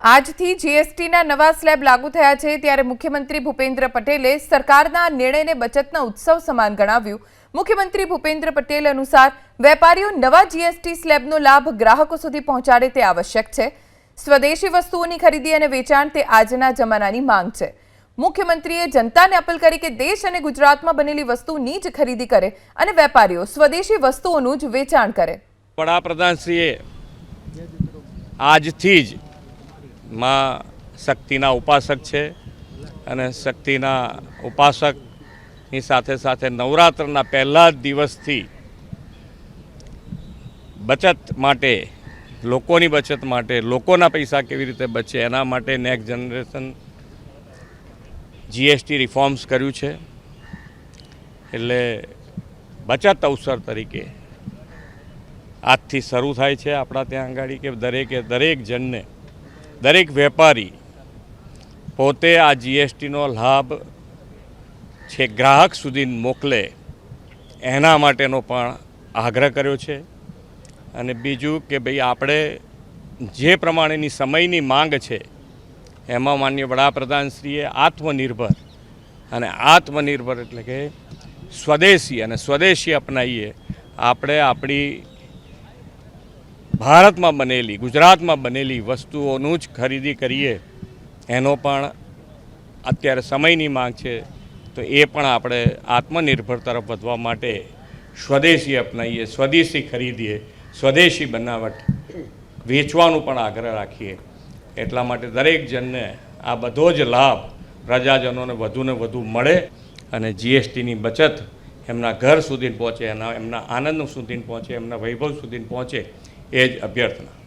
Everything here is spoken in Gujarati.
આજથી જીએસટીના નવા સ્લેબ લાગુ થયા છે ત્યારે મુખ્યમંત્રી ભૂપેન્દ્ર પટેલે સરકારના નિર્ણયને બચતના ઉત્સવ સમાન ગણાવ્યું। મુખ્યમંત્રી ભૂપેન્દ્ર પટેલ અનુસાર વેપારીઓ નવા જીએસટી સ્લેબનો લાભ ગ્રાહકો સુધી પહોંચાડે તે આવશ્યક છે। સ્વદેશી વસ્તુઓની ખરીદી અને વેચાણ તે આજના જમાનાની માંગ છે। મુખ્યમંત્રીએ જનતાને અપીલ કરી કે દેશ અને ગુજરાતમાં બનેલી વસ્તુની જ ખરીદી કરે અને વેપારીઓ સ્વદેશી વસ્તુઓનું જ વેચાણ કરે। વડાપ્રધાનશ્રીએ આજથી જ માં શક્તિના ઉપાસક છે અને શક્તિના ઉપાસકની સાથે સાથે નવરાત્રના પહેલા જ દિવસથી બચત માટે, લોકોની બચત માટે, લોકોના પૈસા કેવી રીતે બચે એના માટે નેક્સ્ટ જનરેશન જીએસટી રિફોર્મ્સ કર્યું છે। એટલે બચત અવસર તરીકે આજથી શરૂ થાય છે આપણા ત્યાં આગળ કે દરેક જણને, દરેક વેપારી પોતે આ જીએસટીનો લાભ છે ગ્રાહક સુધી મોકલે એના માટેનો પણ આગ્રહ કર્યો છે। અને બીજું કે ભાઈ આપણે જે પ્રમાણેની સમયની માંગ છે એમાં માનનીય વડાપ્રધાનશ્રીએ આત્મનિર્ભર એટલે કે સ્વદેશી અને સ્વદેશી અપનાવીએ આપણે આપણી ભારતમાં બનેલી, ગુજરાતમાં બનેલી વસ્તુઓનું જ ખરીદી કરીએ એનો પણ અત્યારે સમયની માંગ છે। તો એ પણ આપણે આત્મનિર્ભર તરફ વધવા માટે સ્વદેશી અપનાવીએ, સ્વદેશી ખરીદીએ, સ્વદેશી બનાવટ વેચવાનું પણ આગ્રહ રાખીએ। એટલા માટે દરેક જણને આ બધો જ લાભ પ્રજાજનોને વધુને વધુ મળે અને જીએસટીની બચત એમના ઘર સુધી પહોંચે, એમના આનંદ સુધી પહોંચે, એમના વૈભવ સુધી પહોંચે એ જ અભ્યર્થના।